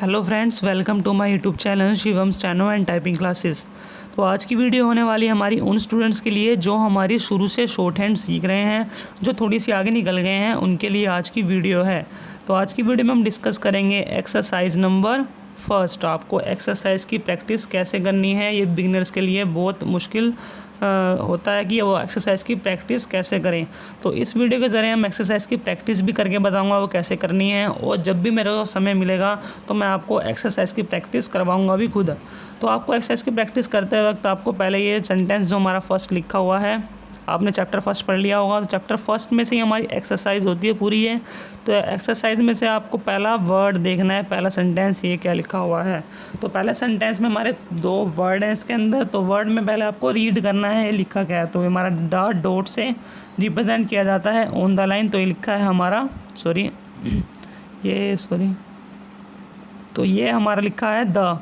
Hello friends, welcome to my YouTube channel Shivam steno and typing classes. तो आज की video होने वाली है हमारी उन स्टूडेंट्स के लिए जो हमारी शुरू से शॉर्ट हैंड सीख रहे हैं, जो थोड़ी सी आगे निकल गए हैं, उनके लिए आज की वीडियो है। तो आज की वीडियो में हम डिस्कस करेंगे एक्सरसाइज नंबर फर्स्ट। आपको एक्सरसाइज की प्रैक्टिस कैसे करनी है, ये बिगिनर्स के लिए बहुत मुश्किल होता है कि वो एक्सरसाइज की प्रैक्टिस कैसे करें। तो इस वीडियो के ज़रिए हम एक्सरसाइज की प्रैक्टिस भी करके बताऊंगा वो कैसे करनी है, और जब भी मेरे को समय मिलेगा तो मैं आपको एक्सरसाइज की प्रैक्टिस करवाऊंगा भी खुद। तो आपको एक्सरसाइज की प्रैक्टिस करते वक्त आपको पहले ये सेंटेंस जो हमारा फर्स्ट लिखा हुआ है, आपने चैप्टर फर्स्ट पढ़ लिया होगा, तो चैप्टर फर्स्ट में से ही हमारी एक्सरसाइज होती है पूरी है। तो एक्सरसाइज में से आपको पहला वर्ड देखना है, पहला सेंटेंस ये क्या लिखा हुआ है। तो पहले सेंटेंस में हमारे दो वर्ड हैं इसके अंदर। तो वर्ड में पहले आपको रीड करना है ये लिखा क्या है। तो हमारा द डॉट से रिप्रेजेंट किया जाता है ऑन द लाइन। तो ये लिखा है हमारा तो ये हमारा लिखा है द,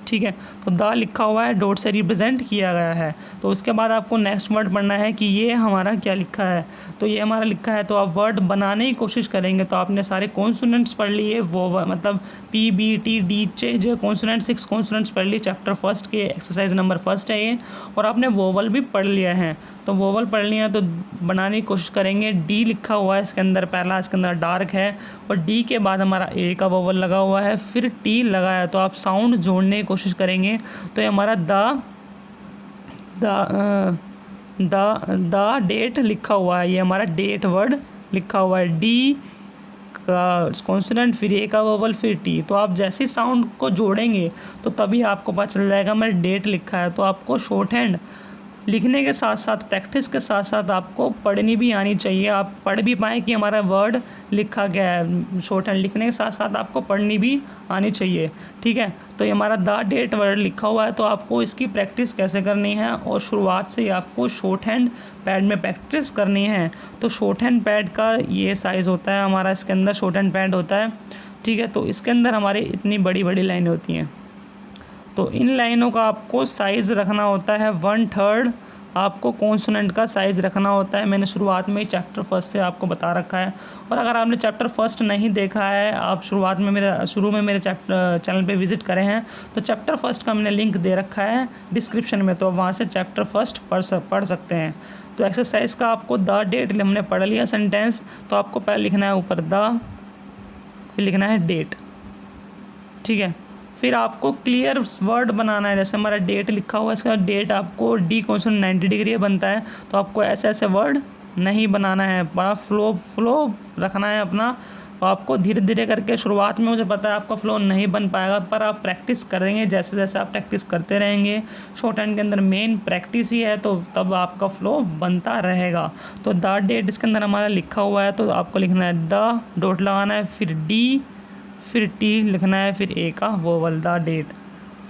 ठीक है। तो द लिखा हुआ है, डॉट से रिप्रेजेंट किया गया है। तो उसके बाद आपको नेक्स्ट वर्ड पढ़ना है कि ये हमारा क्या लिखा है। तो ये हमारा लिखा है, तो आप वर्ड बनाने की कोशिश करेंगे। तो आपने सारे कॉन्सोनेंट्स पढ़ लिए, वो मतलब पी बी टी डी चे जो कॉन्सोनेंट 6 कॉन्सोनेंट्स पढ़ लिए चैप्टर फर्स्ट के, एक्सरसाइज नंबर फर्स्ट है ये। और आपने वोवल भी पढ़ लिया है। तो वोवल पढ़ लिया तो बनाने की कोशिश करेंगे। डी लिखा हुआ है इसके अंदर, पहला इसके अंदर डार्क है, और डी के बाद हमारा ए का वोवल लगा हुआ है, फिर टी लगा है। तो आप साउंड जोड़ने की कोशिश करेंगे। तो ये हमारा द डेट लिखा हुआ है, ये हमारा डेट वर्ड लिखा हुआ है। डी का कॉन्सोनेंट, फिर ए का वोवल, फिर टी। तो आप जैसे साउंड को जोड़ेंगे तो तभी आपको पता चल जाएगा मेरा डेट लिखा है। तो आपको शॉर्ट हैंड लिखने के साथ साथ, प्रैक्टिस के साथ साथ आपको पढ़नी भी आनी चाहिए। आप पढ़ भी पाएँ कि हमारा वर्ड लिखा गया है। शॉर्ट हैंड लिखने के साथ साथ आपको पढ़नी भी आनी चाहिए, ठीक है। तो ये हमारा द डेट वर्ड लिखा हुआ है। तो आपको इसकी प्रैक्टिस कैसे करनी है, और शुरुआत से ही आपको शॉर्ट हैंड पैड में प्रैक्टिस करनी है। तो शॉर्ट हैंड पैड का ये साइज़ होता है हमारा, इसके अंदर शॉर्ट हैंड पैड होता है, ठीक है। तो इसके अंदर हमारी इतनी बड़ी बड़ी लाइनें होती हैं। तो इन लाइनों का आपको साइज़ रखना होता है 1/3। आपको कॉन्सोनेंट का साइज़ रखना होता है। मैंने शुरुआत में ही चैप्टर फर्स्ट से आपको बता रखा है। और अगर आपने चैप्टर फर्स्ट नहीं देखा है, आप शुरू में मेरे चैनल पे विज़िट करें हैं, तो चैप्टर फर्स्ट का मैंने लिंक दे रखा है डिस्क्रिप्शन में, तो वहाँ से चैप्टर फर्स्ट पढ़ सकते हैं। तो एक्सरसाइज का आपको द डेट हमने पढ़ लिया सेंटेंस। तो आपको पहले लिखना है ऊपर द, फिर लिखना है डेट, ठीक है। फिर आपको क्लियर वर्ड बनाना है। जैसे हमारा डेट लिखा हुआ है, इसका डेट आपको डी कॉन्सोनेंट 90 डिग्री बनता है। तो आपको ऐसे ऐसे वर्ड नहीं बनाना है, बड़ा फ्लो रखना है अपना। तो आपको धीरे धीरे करके, शुरुआत में मुझे पता है आपका फ्लो नहीं बन पाएगा, पर आप प्रैक्टिस करेंगे। जैसे जैसे आप प्रैक्टिस करते रहेंगे, शॉर्ट हैंड के अंदर मेन प्रैक्टिस ही है, तो तब आपका फ्लो बनता रहेगा। तो द डेट इसके अंदर हमारा लिखा हुआ है, तो आपको लिखना है द, डॉट लगाना है, फिर डी, फिर टी लिखना है, फिर ए का वोवल, द डेट,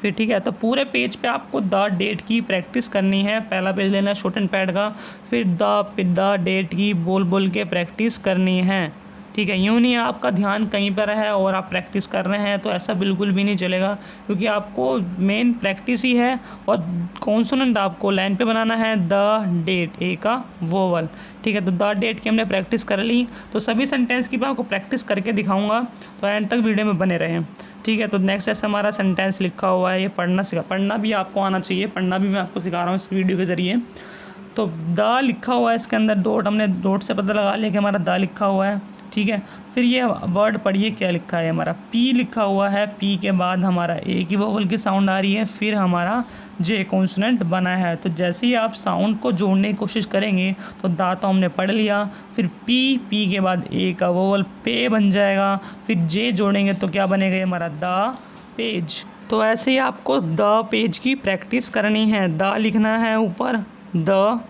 फिर ठीक है। तो पूरे पेज पे आपको द डेट की प्रैक्टिस करनी है। पहला पेज लेना है शॉर्ट हैंड पैड का, फिर द डेट की बोल के प्रैक्टिस करनी है, ठीक है। यूँ नहीं आपका ध्यान कहीं पर है और आप प्रैक्टिस कर रहे हैं, तो ऐसा बिल्कुल भी नहीं चलेगा, क्योंकि आपको मेन प्रैक्टिस ही है। और कॉन्सोनेंट आपको लाइन पे बनाना है, द डेट, ए का वोवल, ठीक है। तो द डेट की हमने प्रैक्टिस कर ली। तो सभी सेंटेंस की मैं आपको प्रैक्टिस करके दिखाऊंगा, तो एंड तक वीडियो में बने रहें, ठीक है। तो नेक्स्ट ऐसा हमारा सेंटेंस लिखा हुआ है, ये पढ़ना भी आपको आना चाहिए। पढ़ना भी मैं आपको सिखा रहा हूँ इस वीडियो के ज़रिए। तो द लिखा हुआ है इसके अंदर, डॉट, हमने डॉट से पता लगा लिया कि हमारा द लिखा हुआ है, ठीक है। फिर ये वर्ड पढ़िए क्या लिखा है, हमारा पी लिखा हुआ है। पी के बाद हमारा ए की वोवल की साउंड आ रही है, फिर हमारा जे कॉन्सोनेंट बना है। तो जैसे ही आप साउंड को जोड़ने की कोशिश करेंगे, तो दा तो हमने पढ़ लिया, फिर पी के बाद ए का वोवल पे बन जाएगा, फिर जे जोड़ेंगे तो क्या बनेगा, हमारा द पेज। तो ऐसे ही आपको द पेज की प्रैक्टिस करनी है। द लिखना है ऊपर द,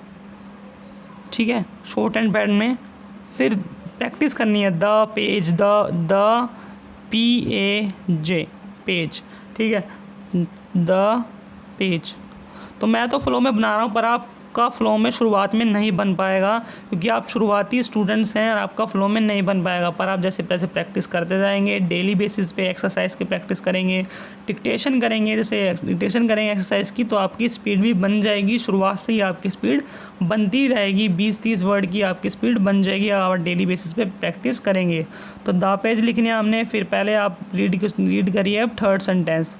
ठीक है, शॉर्ट एंड पैड में। फिर प्रैक्टिस करनी है the page, the PAJ page, ठीक है, द पेज। तो मैं तो फ्लो में बना रहा हूँ, पर आप आपका फ्लो में शुरुआत में नहीं बन पाएगा, क्योंकि आप शुरुआती स्टूडेंट्स हैं और आपका फ्लो में नहीं बन पाएगा। पर आप जैसे जैसे प्रैक्टिस करते जाएंगे, डेली बेसिस पे एक्सरसाइज की प्रैक्टिस करेंगे, डिक्टेशन करेंगे, जैसे डिक्टेशन करेंगे एक्सरसाइज की, तो आपकी स्पीड भी बन जाएगी। शुरुआत से ही आपकी स्पीड बनती रहेगी, 20-30 वर्ड की आपकी स्पीड बन जाएगी अगर आप डेली बेसिस पे प्रैक्टिस करेंगे। तो द पेज लिखने हमने, फिर पहले आप रीड करिए अब थर्ड सेंटेंस,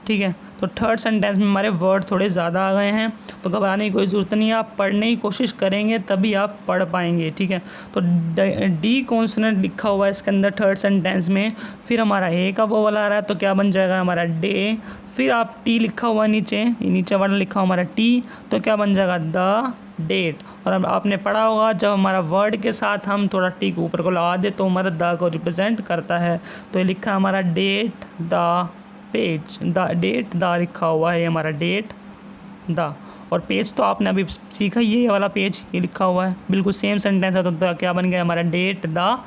ठीक है। तो थर्ड सेंटेंस में हमारे वर्ड थोड़े ज़्यादा आ गए हैं, तो घबराने की कोई ज़रूरत नहीं है, आप पढ़ने की कोशिश करेंगे तभी आप पढ़ पाएंगे, ठीक है। तो डी कॉन्सोनेंट लिखा हुआ है इसके अंदर थर्ड सेंटेंस में, फिर हमारा ए का वोवल आ रहा है, तो क्या बन जाएगा हमारा डे। फिर आप टी लिखा हुआ नीचे वाला लिखा हुआ हमारा टी, तो क्या बन जाएगा द डेट। और अब आपने पढ़ा होगा जब हमारा वर्ड के साथ हम थोड़ा टी के ऊपर को लगा दे तो हमारा द को रिप्रेजेंट करता है। तो ये लिखा हमारा date the page, the date the लिखा हुआ है हमारा डेट द, और पेज तो आपने अभी सीखा ये वाला पेज ये लिखा हुआ है, बिल्कुल सेम सेंटेंस है। तो क्या बन गया हमारा डेट द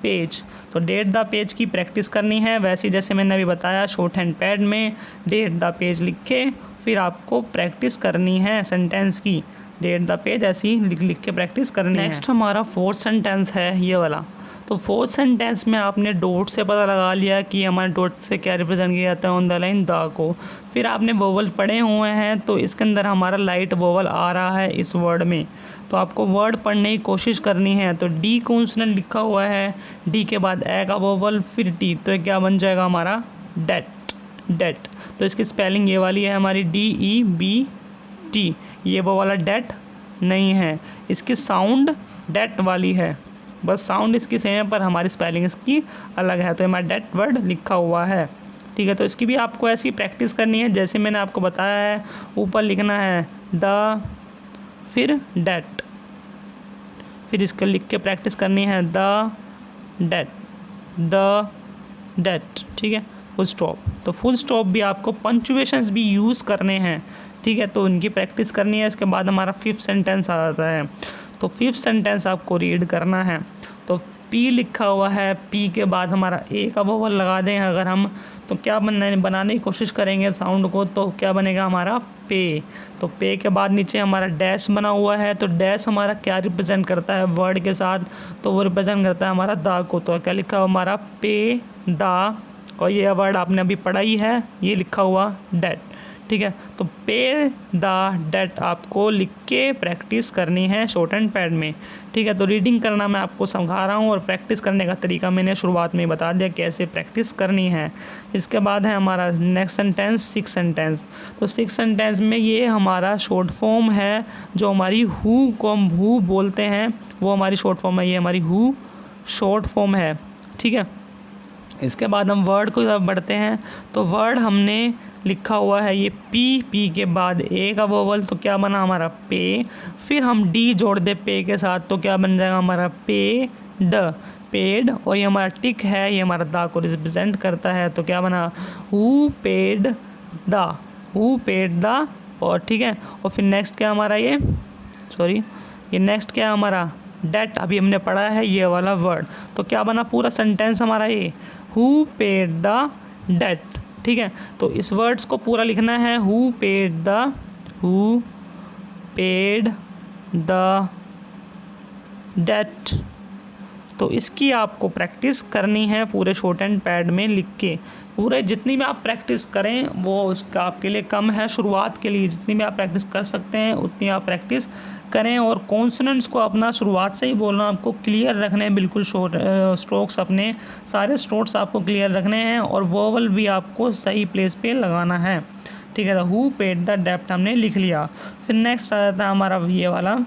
पेज। तो डेट द पेज की प्रैक्टिस करनी है, वैसे जैसे मैंने अभी बताया शॉर्ट हैंड पैड में डेट द पेज लिख के फिर आपको प्रैक्टिस करनी है सेंटेंस की, डेट द पेज ऐसी लिख के प्रैक्टिस करनी है। नेक्स्ट हमारा फोर्थ सेंटेंस है ये वाला। तो फोर्थ सेंटेंस में आपने डॉट से पता लगा लिया कि हमारे डॉट से क्या रिप्रेजेंट किया जाता है ऑन द लाइन द को। फिर आपने वोवल पढ़े हुए हैं, तो इसके अंदर हमारा लाइट वोवल आ रहा है इस वर्ड में, तो आपको वर्ड पढ़ने की कोशिश करनी है। तो डी कॉन्सोनेंट लिखा हुआ है, डी के बाद ए का वोवल फिर टी, तो क्या बन जाएगा हमारा डेट, डेट। तो इसकी स्पेलिंग ये वाली है हमारी DEBT, ये वो वाला डेट नहीं है, इसकी साउंड डेट वाली है, बस साउंड इसकी सेम है पर हमारी स्पेलिंग इसकी अलग है। तो हमारा डेट वर्ड लिखा हुआ है, ठीक है। तो इसकी भी आपको ऐसी प्रैक्टिस करनी है जैसे मैंने आपको बताया है, ऊपर लिखना है द फिर डेट, फिर इसको लिख के प्रैक्टिस करनी है द डेट, ठीक है। फुल स्टॉप, तो फुल स्टॉप भी आपको पंचुएशंस भी यूज़ करने हैं, ठीक है। तो उनकी प्रैक्टिस करनी है। इसके बाद हमारा फिफ्थ सेंटेंस आ जाता है, तो फिफ्थ सेंटेंस आपको रीड करना है। तो पी लिखा हुआ है, पी के बाद हमारा ए का वोवल लगा दें अगर हम, तो क्या बनाने की कोशिश करेंगे साउंड को, तो क्या बनेगा हमारा पे। तो पे के बाद नीचे हमारा डैश बना हुआ है, तो डैश हमारा क्या रिप्रेजेंट करता है वर्ड के साथ, तो वो रिप्रेजेंट करता है हमारा द को। तो क्या लिखा हुआ हमारा पे द, और ये वर्ड आपने अभी पढ़ा ही है, ये लिखा हुआ डेट, ठीक है। तो पे द डेट आपको लिख के प्रैक्टिस करनी है शॉर्ट हैंड पैड में, ठीक है। तो रीडिंग करना मैं आपको समझा रहा हूँ और प्रैक्टिस करने का तरीका मैंने शुरुआत में बता दिया कैसे प्रैक्टिस करनी है। इसके बाद है हमारा नेक्स्ट सेंटेंस सिक्स सेंटेंस। तो सिक्स सेंटेंस में ये हमारा शॉर्ट फॉर्म है, जो हमारी हु को हम हु बोलते हैं वो हमारी शॉर्ट फॉर्म है, ये हमारी हु शॉर्ट फॉर्म है, ठीक है। इसके बाद हम वर्ड को जब बढ़ते हैं, तो वर्ड हमने लिखा हुआ है ये पी के बाद ए का वोवल, तो क्या बना हमारा पे। फिर हम डी जोड़ दे पे के साथ, तो क्या बन जाएगा हमारा पेड, और ये हमारा टिक है, ये हमारा दा को रिप्रेजेंट करता है, तो क्या बना हु पेड द, और ठीक है। और फिर नेक्स्ट क्या हमारा ये नेक्स्ट क्या हमारा डेट, अभी हमने पढ़ा है ये वाला वर्ड, तो क्या बना पूरा सेंटेंस हमारा ये हु पेड द डेट, ठीक है। तो इस वर्ड्स को पूरा लिखना है, हु पेड द डेट। तो इसकी आपको प्रैक्टिस करनी है पूरे शॉर्ट हैंड पैड में लिख के। पूरे जितनी भी आप प्रैक्टिस करें वो उसका आपके लिए कम है, शुरुआत के लिए जितनी भी आप प्रैक्टिस कर सकते हैं उतनी आप प्रैक्टिस करें। और कॉन्सोनेंट्स को अपना शुरुआत से ही बोलना आपको क्लियर रखने हैं, बिल्कुल स्ट्रोक्स अपने सारे स्ट्रोक्स आपको क्लियर रखने हैं, और वोवल भी आपको सही प्लेस पे लगाना है, ठीक है। तो हु पेड द डेट हमने लिख लिया। फिर नेक्स्ट आ जाता है हमारा ये वाला,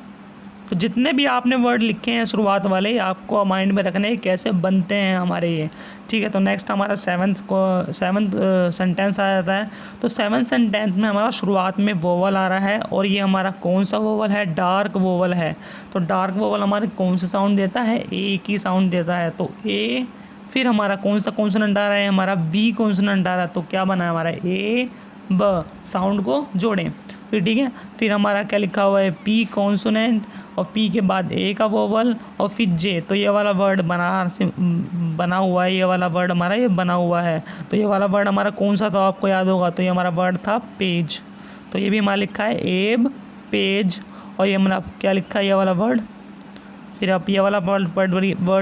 तो जितने भी आपने वर्ड लिखे हैं शुरुआत वाले आपको माइंड में रखने कैसे बनते हैं हमारे ये, ठीक है। तो नेक्स्ट हमारा सेवन्थ सेंटेंस आ जाता है। तो सेवन्थ सेंटेंस में हमारा शुरुआत में वोवल आ रहा है, और ये हमारा कौन सा वोवल है, डार्क वोवल है। तो डार्क वोवल हमारे कौन सा साउंड देता है, ए की साउंड देता है, तो ए। फिर हमारा कौन सा कॉन्सोनेंट आ रहा है, हमारा बी कॉन्सोनेंट आ रहा है, तो क्या बना है हमारा ए ब, साउंड को जोड़ें फिर, ठीक है। फिर हमारा क्या लिखा हुआ है पी कॉन्सोनेंट, और पी के बाद ए का वोवल, और फिर जे। तो ये वाला वर्ड बना हुआ है, ये वाला वर्ड हमारा ये बना हुआ है। तो ये वाला वर्ड हमारा कौन सा था आपको याद होगा, तो ये हमारा वर्ड था पेज। तो ये भी हमारा लिखा है एब पेज, और ये मैंने क्या लिखा है ये वाला वर्ड। फिर आप ये वाला वर्ड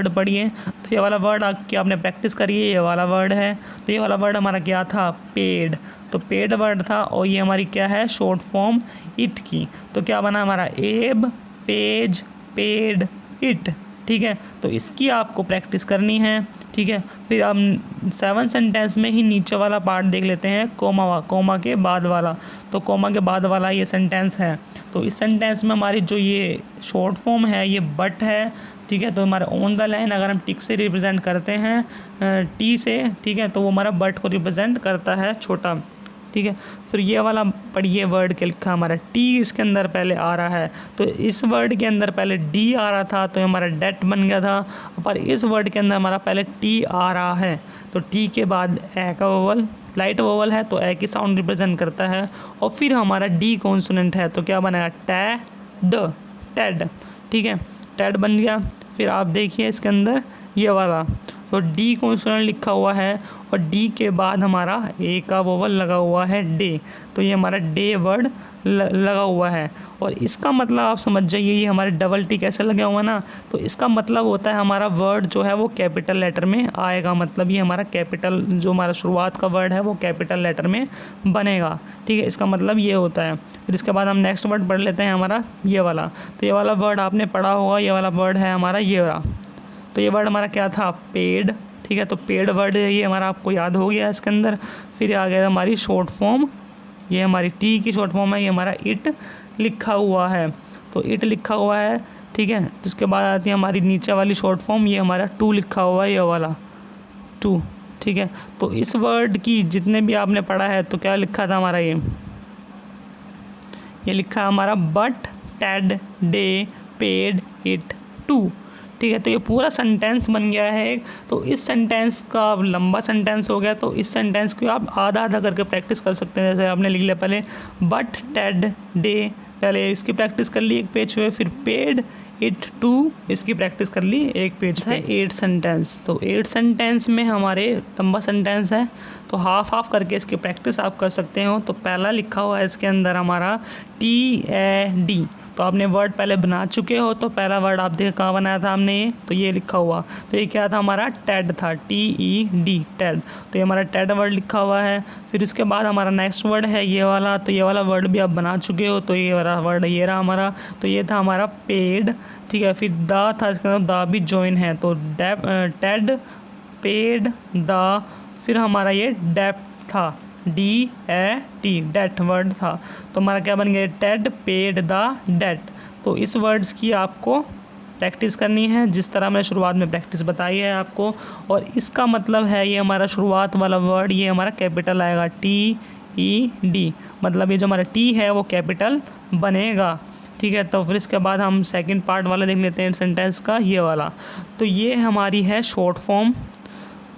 पढ़िए, तो ये वाला वर्ड की आपने प्रैक्टिस करिए। ये वाला वर्ड है, तो ये वाला वर्ड हमारा क्या था, पेड। तो पेड वर्ड था, और ये हमारी क्या है, शॉर्ट फॉर्म इट की। तो क्या बना हमारा, एब, पेज, पेड, इट। ठीक है, तो इसकी आपको प्रैक्टिस करनी है। ठीक है, फिर हम 7 सेंटेंस में ही नीचे वाला पार्ट देख लेते हैं, कोमा के बाद वाला। तो कोमा के बाद वाला ये सेंटेंस है। तो इस सेंटेंस में हमारी जो ये शॉर्ट फॉर्म है ये बट है। ठीक है, तो हमारा ऑन द लाइन अगर हम टिक से रिप्रेजेंट करते हैं, टी से, ठीक है, तो वो हमारा बट को रिप्रेजेंट करता है, छोटा। ठीक है, फिर ये वाला पढ़िए वर्ड के लिखा हमारा टी इसके अंदर पहले आ रहा है। तो इस वर्ड के अंदर पहले डी आ रहा था, तो हमारा डेट बन गया था। पर इस वर्ड के अंदर हमारा पहले टी आ रहा है, तो टी के बाद ए का वोवल, लाइट वोवल है, तो ए की साउंड रिप्रेजेंट करता है। और फिर हमारा डी कॉन्सोनेंट है, तो क्या बनेगा, टैड, टेड। ठीक है, टेड बन गया। फिर आप देखिए इसके अंदर ये वाला, तो डी कॉन्सोनेंट लिखा हुआ है, और डी के बाद हमारा ए का वोवल लगा हुआ है, डे। तो ये हमारा डे वर्ड लगा हुआ है। और इसका मतलब आप समझ जाइए, ये हमारे डबल टी कैसे लगा हुआ ना, तो इसका मतलब होता है हमारा वर्ड जो है वो कैपिटल लेटर में आएगा। मतलब ये हमारा कैपिटल, जो हमारा शुरुआत का वर्ड है वो कैपिटल लेटर में बनेगा। ठीक है, इसका मतलब ये होता है। फिर इसके बाद हम नेक्स्ट वर्ड पढ़ लेते हैं हमारा ये वाला। तो ये वाला वर्ड आपने पढ़ा होगा, ये वाला वर्ड है हमारा ये रहा। तो ये वर्ड हमारा क्या था, पेड। ठीक है, तो पेड वर्ड ये हमारा आपको याद हो गया इसके अंदर। फिर आ गया हमारी शॉर्ट फॉर्म, ये हमारी टी की शॉर्ट फॉर्म है, ये हमारा इट लिखा हुआ है। तो इट लिखा हुआ है। ठीक है, उसके बाद आती है हमारी नीचे वाली शॉर्ट फॉर्म, ये हमारा टू लिखा हुआ है, ये वाला टू। ठीक है, तो इस वर्ड की जितने भी आपने पढ़ा है, तो क्या लिखा था हमारा, ये लिखा है हमारा but, ted, day, paid, it, to. ठीक है, तो ये पूरा सेंटेंस बन गया है एक। तो इस सेंटेंस का लंबा सेंटेंस हो गया, तो इस सेंटेंस को आप आधा आधा करके प्रैक्टिस कर सकते हैं। जैसे आपने लिख लिया पहले बट, टेड, डे, पहले इसकी प्रैक्टिस कर ली एक पेज पे, फिर पेड, इट, टू, इसकी प्रैक्टिस कर ली एक पेज है। 8 सेंटेंस, तो 8 सेंटेंस में हमारे लंबा सेंटेंस है, तो हाफ हाफ करके इसकी प्रैक्टिस आप कर सकते हो। तो पहला लिखा हुआ है इसके अंदर हमारा TAD। तो आपने वर्ड पहले बना चुके हो, तो पहला वर्ड आप देख कहाँ बनाया था हमने, ये तो ये लिखा हुआ। तो ये क्या था हमारा, टेड था, TED, टेड। तो ये हमारा टेड वर्ड लिखा हुआ है। फिर उसके बाद हमारा नेक्स्ट वर्ड है ये वाला। तो ये वाला वर्ड भी आप बना चुके हो, तो ये वाला वर्ड ये रहा हमारा। तो ये था हमारा पेड। ठीक है, फिर द था, इसके अंदर द भी जॉइन है, तो टेड, पेड, द। फिर हमारा ये डेप था, DAT, डेट वर्ड था। तो हमारा क्या बन गया, टेड, पेड, द, डेट। तो इस वर्ड्स की आपको प्रैक्टिस करनी है, जिस तरह मैंने शुरुआत में प्रैक्टिस बताई है आपको। और इसका मतलब है ये हमारा शुरुआत वाला वर्ड ये हमारा कैपिटल आएगा, TED। मतलब ये जो हमारा टी है वो कैपिटल बनेगा। ठीक है, तो फिर इसके बाद हम सेकंड पार्ट वाला देख लेते हैं सेंटेंस का, ये वाला। तो ये हमारी है शॉर्ट फॉर्म,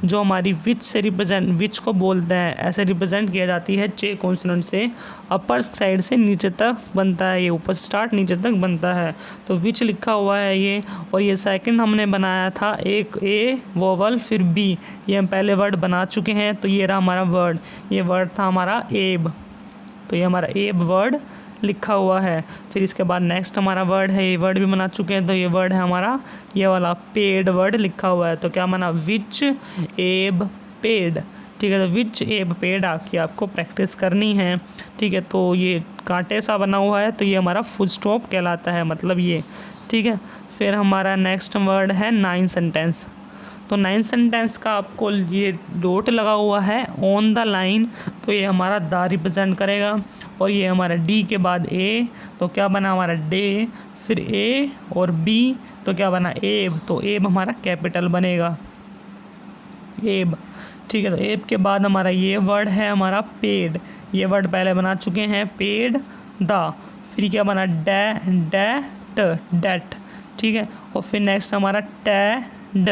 जो हमारी विच से रिप्रेजेंट, विच को बोलते हैं, ऐसे रिप्रेजेंट किया जाती है जे कॉन्सोनेंट से। अपर साइड से नीचे तक बनता है, ये ऊपर स्टार्ट नीचे तक बनता है। तो विच लिखा हुआ है ये। और ये सेकंड हमने बनाया था एक ए वोवल फिर बी, ये हम पहले वर्ड बना चुके हैं। तो ये रहा हमारा वर्ड, ये वर्ड था हमारा एब। तो ये हमारा एब वर्ड लिखा हुआ है। फिर इसके बाद नेक्स्ट हमारा वर्ड है, ये वर्ड भी बना चुके हैं। तो ये वर्ड है हमारा ये वाला पेड वर्ड लिखा हुआ है। तो क्या बना, विच, एब, पेड। ठीक है, तो विच, एब, पेड आपको प्रैक्टिस करनी है। ठीक है, तो ये कांटे सा बना हुआ है, तो ये हमारा फुल स्टॉप कहलाता है, मतलब ये। ठीक है, फिर हमारा नेक्स्ट वर्ड है 9 सेंटेंस। तो 9 सेंटेंस का आपको ये डॉट लगा हुआ है ऑन द लाइन, तो ये हमारा द रिप्रेजेंट करेगा। और ये हमारा डी के बाद ए, तो क्या बना हमारा डे। फिर ए और बी, तो क्या बना एब। तो एब हमारा कैपिटल बनेगा, एब। ठीक है, तो एब के बाद हमारा ये वर्ड है हमारा पेड। ये वर्ड पहले बना चुके हैं, पेड, द। फिर क्या बना, डेट, डेट। ठीक है, और फिर नेक्स्ट हमारा टेड,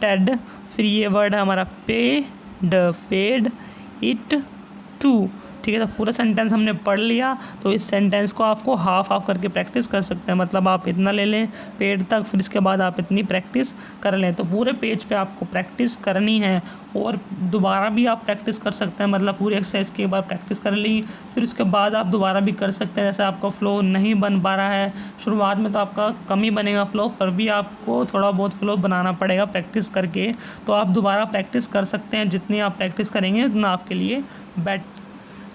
टेड। फिर ये वर्ड है हमारा पेड, पेड, इट, टू। ठीक है। तो पूरा सेंटेंस हमने पढ़ लिया, तो इस सेंटेंस को आपको हाफ हाफ करके प्रैक्टिस कर सकते हैं। मतलब आप इतना ले लें पेज तक, फिर इसके बाद आप इतनी प्रैक्टिस कर लें। तो पूरे पेज पे आपको प्रैक्टिस करनी है और दोबारा भी आप प्रैक्टिस कर सकते हैं। मतलब पूरी एक्सरसाइज के बाद प्रैक्टिस कर ली, फिर उसके बाद आप दोबारा भी कर सकते हैं। जैसे आपका फ़्लो नहीं बन पा रहा है शुरुआत में, तो आपका कम ही बनेगा फ़्लो, फिर भी आपको थोड़ा बहुत फ़्लो बनाना पड़ेगा प्रैक्टिस करके। तो आप दोबारा प्रैक्टिस कर सकते हैं, जितनी आप प्रैक्टिस करेंगे उतना आपके लिए बेटर।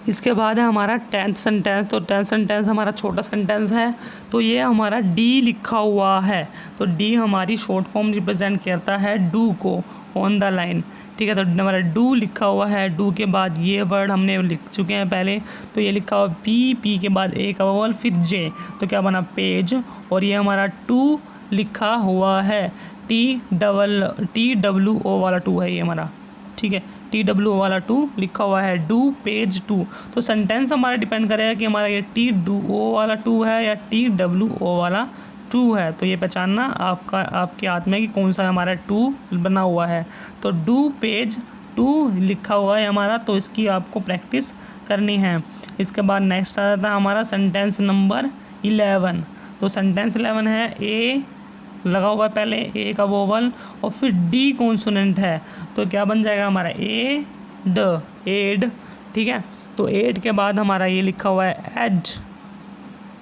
इसके बाद है हमारा 10th सेंटेंस। तो 10th सेंटेंस हमारा छोटा सेंटेंस है, तो ये हमारा डी लिखा हुआ है। तो डी हमारी शॉर्ट फॉर्म रिप्रेजेंट करता है डू को, ऑन द लाइन, ठीक है। तो हमारा डू लिखा हुआ है, डू के बाद ये वर्ड हमने लिख चुके हैं पहले, तो ये लिखा हुआ पी के बाद ए का वोवल, फिर जे, तो क्या बना पेज। और ये हमारा टू लिखा हुआ है, TWO वाला टू है ये हमारा, ठीक है। TWO वाला टू लिखा हुआ है, डू पेज टू। तो सेंटेंस हमारा डिपेंड करेगा कि हमारा ये TWO वाला टू है या TWO वाला टू है। तो ये पहचानना आपके हाथ में कि कौन सा हमारा टू बना हुआ है। तो डू पेज टू लिखा हुआ है हमारा, तो इसकी आपको प्रैक्टिस करनी है। इसके बाद नेक्स्ट आ जाता है हमारा सेंटेंस नंबर 11। तो सेंटेंस 11 है, ए लगा हुआ है पहले, ए का वोवल, और फिर डी कॉन्सोनेंट है, तो क्या बन जाएगा हमारा एड, ठीक है। तो एड के बाद हमारा ये लिखा हुआ है एड,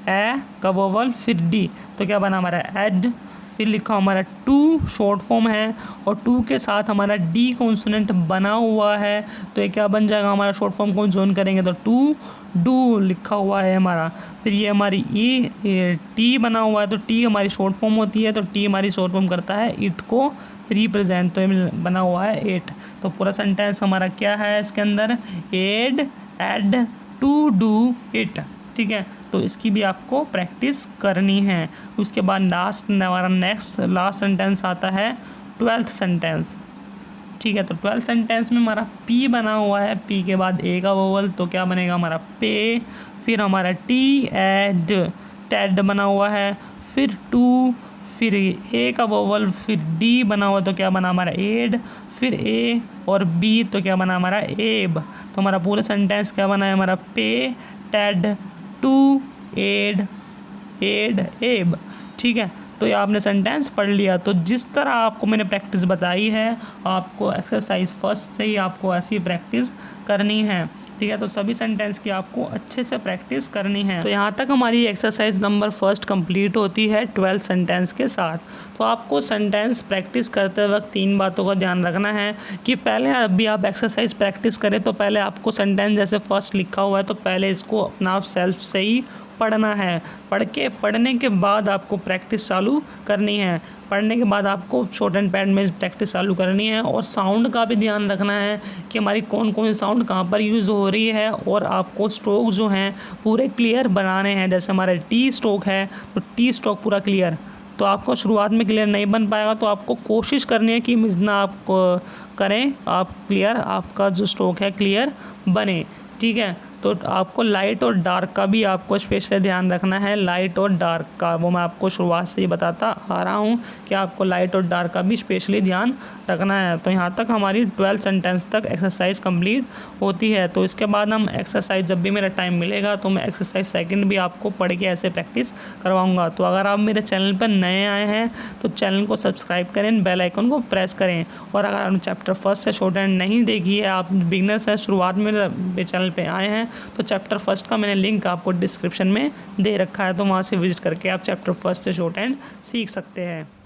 ए का वोवल फिर डी, तो क्या बना हमारा एड। फिर लिखा हमारा टू, शॉर्ट फॉर्म है, और टू के साथ हमारा डी कॉन्सोनेंट बना हुआ है, तो ये क्या बन जाएगा हमारा शॉर्ट फॉर्म को जोन करेंगे तो टू डू लिखा हुआ है हमारा। फिर ये हमारी टी बना हुआ है, तो टी हमारी शॉर्ट फॉर्म होती है, तो टी हमारी शॉर्ट फॉर्म करता है इट को रिप्रेजेंट, तो ये बना हुआ है एट। तो पूरा सेंटेंस हमारा क्या है इसके अंदर, एड टू डू इट, ठीक है। तो इसकी भी आपको प्रैक्टिस करनी है। उसके बाद हमारा लास्ट सेंटेंस आता है 12th सेंटेंस, ठीक है। तो 12th सेंटेंस में हमारा पी बना हुआ है, पी के बाद ए का वोवल, तो क्या बनेगा हमारा पे, फिर हमारा टेड बना हुआ है, फिर टू, फिर ए का वोवल, फिर डी बना हुआ, तो क्या बना हमारा एड, फिर ए और बी, तो क्या बना हमारा एब। तो हमारा पूरा सेंटेंस क्या बना है हमारा, पे टेड टू एड एब, ठीक है। तो ये आपने सेंटेंस पढ़ लिया। तो जिस तरह आपको मैंने प्रैक्टिस बताई है, आपको एक्सरसाइज फर्स्ट से ही आपको ऐसी प्रैक्टिस करनी है, ठीक है। तो सभी सेंटेंस की आपको अच्छे से प्रैक्टिस करनी है। तो यहाँ तक हमारी एक्सरसाइज नंबर फर्स्ट कंप्लीट होती है 12 सेंटेंस के साथ। तो आपको सेंटेंस प्रैक्टिस करते वक्त 3 बातों का ध्यान रखना है कि पहले अभी आप एक्सरसाइज प्रैक्टिस करें तो पहले आपको सेंटेंस जैसे फर्स्ट लिखा हुआ है तो पहले इसको अपना आप सेल्फ से ही पढ़ना है। पढ़ने के बाद आपको प्रैक्टिस चालू करनी है। पढ़ने के बाद आपको शॉर्ट एंड पैड में प्रैक्टिस चालू करनी है। और साउंड का भी ध्यान रखना है कि हमारी कौन कौन सी साउंड कहाँ पर यूज़ हो रही है। और आपको स्ट्रोक जो हैं पूरे क्लियर बनाने हैं। जैसे हमारा टी स्ट्रोक है तो टी स्ट्रोक पूरा क्लियर, तो आपको शुरुआत में क्लियर नहीं बन पाएगा, तो आपको कोशिश करनी है कि जितना आप करें आप क्लियर, आपका जो स्ट्रोक है क्लियर बने, ठीक है। तो आपको लाइट और डार्क का भी आपको स्पेशली ध्यान रखना है। लाइट और डार्क का वो मैं आपको शुरुआत से ही बताता आ रहा हूँ कि आपको लाइट और डार्क का भी स्पेशली ध्यान रखना है। तो यहाँ तक हमारी 12 सेंटेंस तक एक्सरसाइज कंप्लीट होती है। तो इसके बाद हम एक्सरसाइज जब भी मेरा टाइम मिलेगा तो मैं एक्सरसाइज सेकंड भी आपको पढ़ के ऐसे प्रैक्टिस करवाऊँगा। तो अगर आप मेरे चैनल पर नए आए हैं तो चैनल को सब्सक्राइब करें, बेल आइकन को प्रेस करें। और अगर आपने चैप्टर फर्स्ट से शॉर्ट एंड नहीं देखी है, आप बिगनर्स हैं, शुरुआत में मेरे चैनल पर आए हैं, तो चैप्टर फर्स्ट का मैंने लिंक आपको डिस्क्रिप्शन में दे रखा है, तो वहाँ से विजिट करके आप चैप्टर फर्स्ट से शॉर्ट हैंड सीख सकते हैं।